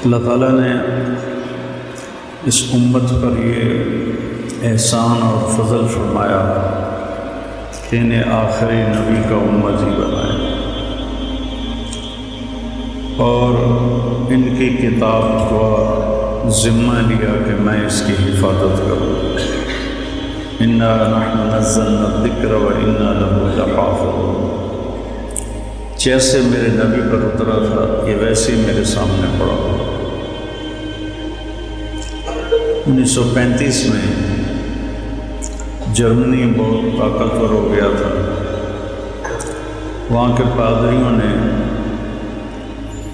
اللہ تعالیٰ نے اس امت پر یہ احسان اور فضل فرمایا کہ انہیں آخری نبی کا امت ہی بنایا اور ان کی کتاب کو ذمہ لیا کہ میں اس کی حفاظت کروں۔ انا نحن نزلنا الذکر وانا لہ لحافظون۔ جیسے میرے نبی پر اترا تھا یہ ویسے ہی میرے سامنے پڑا ہوا۔ 1935 میں جرمنی بہت طاقتور ہو گیا تھا۔ وہاں کے پادریوں نے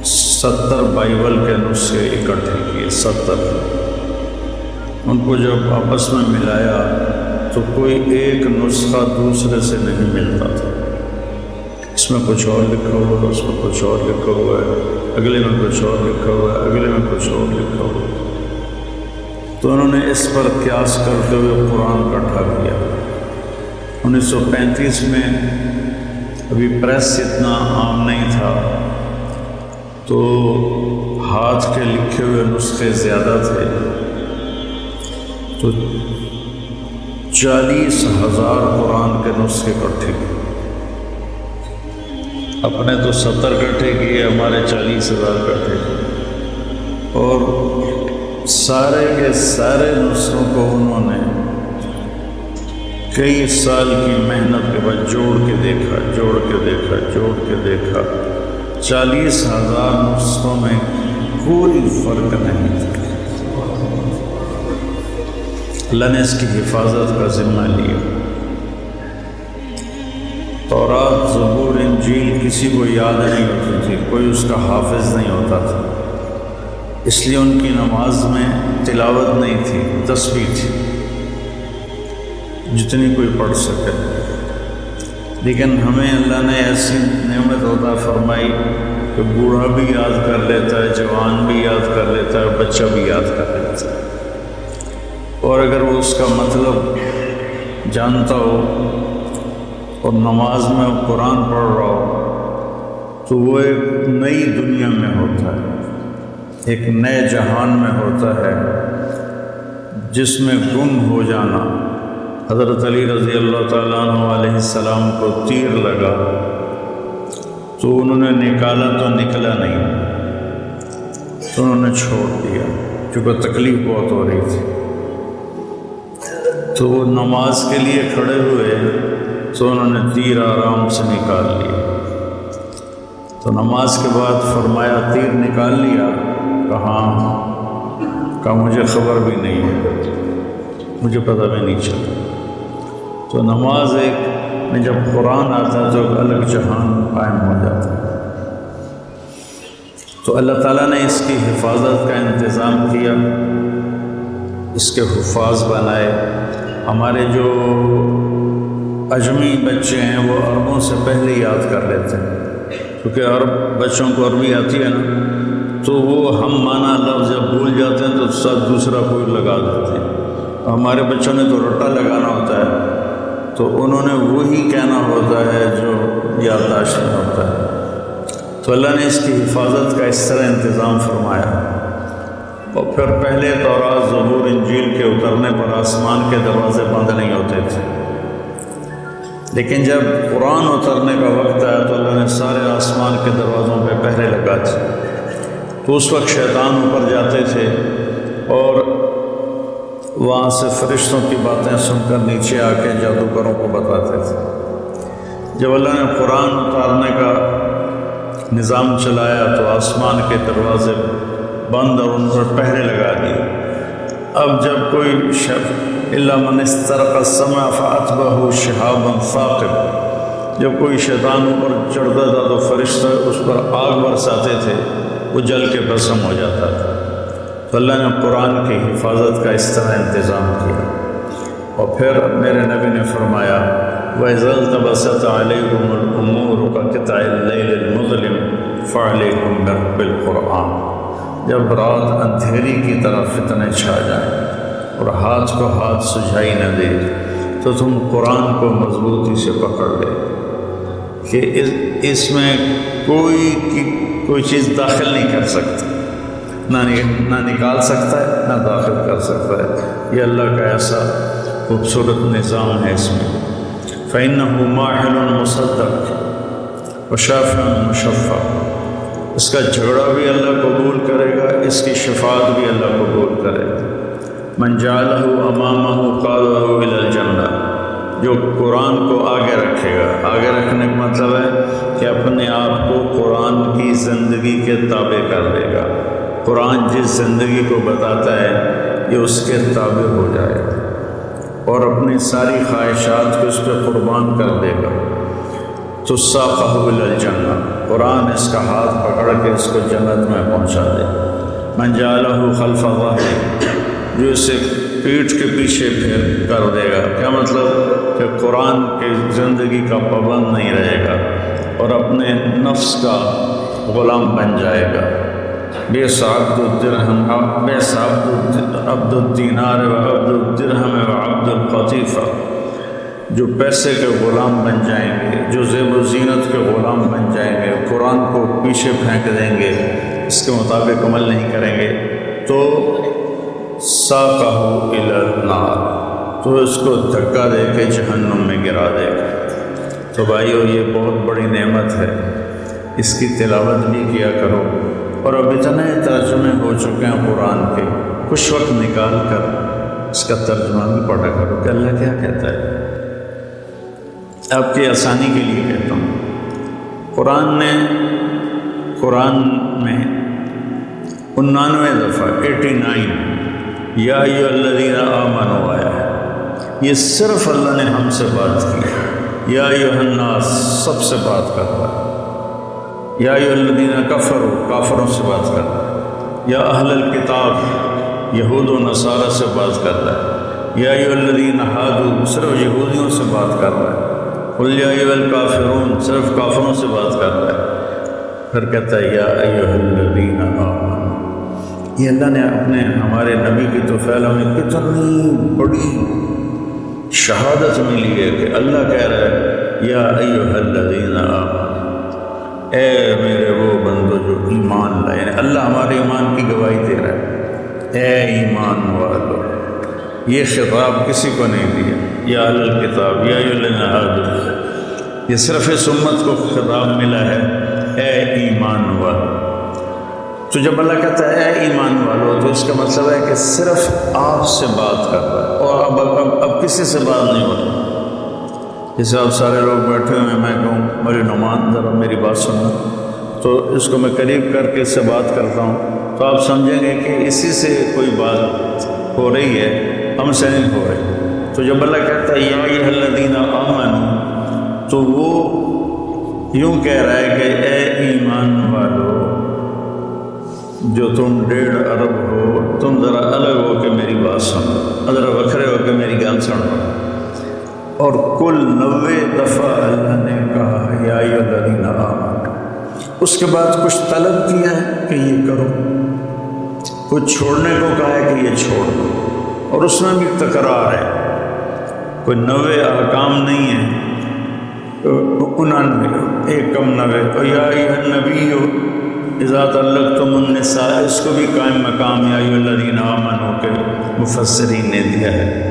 70 بائبل کے نسخے اکٹھے کیے، 70۔ ان کو جب آپس میں ملایا تو کوئی ایک نسخہ دوسرے سے نہیں ملتا تھا۔ اس میں کچھ اور لکھا ہوا ہے، اس میں کچھ اور لکھا ہوا ہے، اگلے میں کچھ اور لکھا ہوا ہے، اگلے میں کچھ اور لکھا ہوا ہے۔ تو انہوں نے اس پر قیاس کرتے ہوئے قرآن اکٹھا کیا۔ 1935 میں ابھی پریس اتنا عام نہیں تھا تو ہاتھ کے لکھے ہوئے نسخے زیادہ تھے، تو 40,000 قرآن کے نسخے اکٹھے کیے۔ اپنے تو 70 اکٹھے کیے، ہمارے 40,000 اکٹھے کیے، اور سارے کے سارے نسخوں کو انہوں نے کئی سال کی محنت کے بعد جوڑ کے دیکھا، جوڑ کے دیکھا، جوڑ کے دیکھا۔ 40,000 نسخوں میں کوئی فرق نہیں تھا۔ اللہ نے اس کی حفاظت کا ذمہ لیا۔ تورات، زبور، انجیل کسی کو یاد نہیں ہوتی تھی، کوئی اس کا حافظ نہیں ہوتا تھا، اس لیے ان کی نماز میں تلاوت نہیں تھی، تسبیح تھی جتنی کوئی پڑھ سکے۔ لیکن ہمیں اللہ نے ایسی نعمت عطا فرمائی کہ بوڑھا بھی یاد کر لیتا ہے، جوان بھی یاد کر لیتا ہے، بچہ بھی یاد کر لیتا ہے، اور اگر وہ اس کا مطلب جانتا ہو اور نماز میں قرآن پڑھ رہا ہو تو وہ ایک نئی دنیا میں ہوتا ہے، ایک نئے جہان میں ہوتا ہے جس میں گم ہو جانا۔ حضرت علی رضی اللہ تعالیٰ عنہ علیہ السلام کو تیر لگا تو انہوں نے نکالا تو نکلا نہیں، تو انہوں نے چھوڑ دیا کیونکہ تکلیف بہت ہو رہی تھی۔ تو وہ نماز کے لیے کھڑے ہوئے تو انہوں نے تیر آرام سے نکال لیا۔ تو نماز کے بعد فرمایا تیر نکال لیا؟ کہا مجھے خبر بھی نہیں ہے، مجھے پتہ بھی نہیں چلا۔ تو نماز ایک میں جب قرآن آتا ہے تو ایک الگ جہان قائم ہو جاتا ہے۔ تو اللہ تعالیٰ نے اس کی حفاظت کا انتظام کیا، اس کے حفاظ بنائے۔ ہمارے جو عجمی بچے ہیں وہ عربوں سے پہلے یاد کر لیتے ہیں، کیونکہ عرب بچوں کو عربی آتی ہے نا، تو وہ ہم مانا لفظ جب بھول جاتے ہیں تو ساتھ دوسرا کوئی لگا دیتے ہیں۔ ہمارے بچوں نے تو رٹا لگانا ہوتا ہے، تو انہوں نے وہی کہنا ہوتا ہے جو یادداشت میں ہوتا ہے۔ تو اللہ نے اس کی حفاظت کا اس طرح انتظام فرمایا۔ اور پھر پہلے تورات، زبور، انجیل کے اترنے پر آسمان کے دروازے بند نہیں ہوتے تھے، لیکن جب قرآن اترنے کا وقت آیا تو اللہ نے سارے آسمان کے دروازوں پہ پہرے لگا دیے۔ تو اس وقت شیطان اوپر جاتے تھے اور وہاں سے فرشتوں کی باتیں سن کر نیچے آ کے جادوگروں کو بتاتے تھے۔ جب اللہ نے قرآن اتارنے کا نظام چلایا تو آسمان کے دروازے بند اور ان پر پہرے لگا دیے۔ اب جب کوئی شخص الا من استرق السمع فاتبعه شهاب ثاقب، جب کوئی شیطان اوپر چڑھتا تھا تو فرشتے اس پر آگ برساتے تھے، وہ جل کے بھسم ہو جاتا تھا۔ تو اللہ نے قرآن کی حفاظت کا اس طرح انتظام کیا۔ اور پھر میرے نبی نے فرمایا وَإِذَا الْتَبَسَتْ عَلَيْكُمُ الْأُمُورُ كَقِطْعِ اللَّيْلِ الْمُظْلِمِ فَعَلَيْكُمْ بِالْقُرْآنِ۔ جب رات اندھیری کی طرح فتنے چھا جائیں اور ہاتھ کو ہاتھ سجھائی نہ دے تو تم قرآن کو مضبوطی سے پکڑ لے کہ اس میں کوئی چیز داخل نہیں کر سکتی۔ نہ نکال سکتا ہے نہ داخل کر سکتا ہے۔ یہ اللہ کا ایسا خوبصورت نظام ہے اس میں۔ فَإِنَّهُ مَاحِلٌ مُصَدَّقٌ وَشَافِعٌ مُشَفَّعٌ، اس کا جھگڑا بھی اللہ قبول کرے گا، اس کی شفاعت بھی اللہ قبول کرے گا۔ مَنْ جَعَلَهُ أَمَامَهُ قَادَهُ إِلَى الْجَنَّةِ، جو قرآن کو آگے رکھے گا۔ آگے رکھنے کا مطلب ہے کہ اپنے آپ کو قرآن کی زندگی کے تابع کر دے گا۔ قرآن جس زندگی کو بتاتا ہے یہ اس کے تابع ہو جائے گا اور اپنی ساری خواہشات کو اس پہ قربان کر دے گا۔ تو ساقہ إِلَى الْجَنَّةِ، قرآن اس کا ہاتھ پکڑ کے اس کو جنت میں پہنچا دے۔ مَنْ جَعَلَهُ خَلْفَ ظَهْرِهِ، جو اسے پیٹھ کے پیچھے پھر کر دے گا۔ کیا مطلب؟ کہ قرآن کی زندگی کا پابند نہیں رہے گا اور اپنے نفس کا غلام بن جائے گا۔ بئس عبد الدرہم، بئس عبد الدینار و عبد الدرہم و عبد القطیفہ، جو پیسے کے غلام بن جائیں گے، جو زیب و زینت کے غلام بن جائیں گے، قرآن کو پیچھے پھینک دیں گے، اس کے مطابق عمل نہیں کریں گے، تو ساقہ إِلَى النار، تو اس کو دھکا دے کے جہنم میں گرا دے گا۔ تو بھائیو یہ بہت بڑی نعمت ہے، اس کی تلاوت بھی کیا کرو، اور اب اتنے ترجمے ہو چکے ہیں قرآن کے، کچھ وقت نکال کر اس کا ترجمہ بھی پڑھا کرو کہ اللہ کیا کہتا ہے۔ آپ کی آسانی کے لیے کہتا ہوں، قرآن میں 99 دفعہ 89 یا ایھا الذین آمنوا آیا ہے۔ یہ صرف اللہ نے ہم سے بات کی۔ یا ایھا الناس سب سے بات کرتا ہے۔ یا ایھا الذین کفروا کافروں سے بات کرتا ہے۔ یا اہل الکتاب یہود و نصارہ سے بات کرتا ہے۔ یا ایھا الذین ہادوا صرف یہودیوں سے بات کر رہا ہے۔ قل یا ایھا الکافرون صرف کافروں سے بات کر رہا ہے۔ پھر کہتا ہے یا ایھا الذین آمنوا۔ یہ اللہ نے ہمارے نبی کی توفیل ہمیں کتنی بڑی شہادت ملی ہے کہ اللہ کہہ رہا ہے یا ایھا الذین آمنوا، اے میرے وہ بندو جو ایمان لائے، یعنی اللہ ہمارے ایمان کی گواہی دے رہا ہے، اے ایمان والو۔ یہ خطاب کسی کو نہیں دیا، یا اہل الکتاب یا ایھا الذین ہادوا، یہ صرف اس امت کو خطاب ملا ہے، اے ایمان والو۔ تو جب اللہ کہتا ہے اے ایمان والو، تو اس کا مطلب ہے کہ صرف آپ سے بات کر رہا ہے، اور اب کسی سے بات نہیں ہو رہی۔ جیسے آپ سارے لوگ بیٹھے ہوئے ہیں، میں کہوں میری نعمان ذرا میری بات سنو، تو اس کو میں قریب کر کے اس سے بات کرتا ہوں، تو آپ سمجھیں گے کہ اسی سے کوئی بات ہو رہی ہے، ہم سے نہیں ہو رہی۔ تو جب اللہ کہتا ہے یا ایھا الذین آمنوا، تو وہ یوں کہہ رہا ہے کہ اے ایمان والو، جو تم 1.5 ارب ہو، تم ذرا الگ ہو کے میری بات سنو، ذرا وکھرے ہو کے میری گل سنو۔ اور کل 90 دفعہ اللہ نے کہا یا ایھا الذین آمنوا، اس کے بعد کچھ طلب کیا ہے کہ یہ کرو، کچھ چھوڑنے کو کہا ہے کہ یہ چھوڑ دو، اور اس میں بھی تکرار ہے، کوئی 90 احکام نہیں ہے، 99 ایک کم 90۔ یا ایھا النبی اذا طلقتم النساء، اس کو بھی قائم مقام یا ایھا الذین آمنوا کے مفسرین نے دیا ہے۔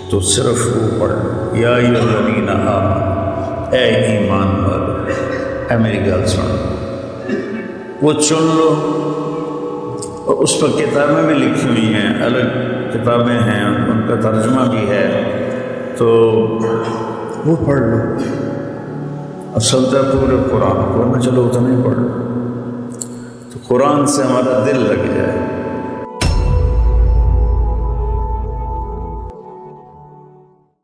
تو صرف وہ پڑھ یا ایھا الذین آمنوا، اے ایمان والو، اے میری گل سن، وہ چن لو۔ اور اس پر کتابیں بھی لکھی ہوئی ہیں، الگ کتابیں ہیں، ان کا ترجمہ بھی ہے، تو وہ پڑھ لو۔ اصل ہے پورے قرآن کو نہ، چلو اتنا ہی پڑھ لو، تو قرآن سے ہمارا دل لگ جائے۔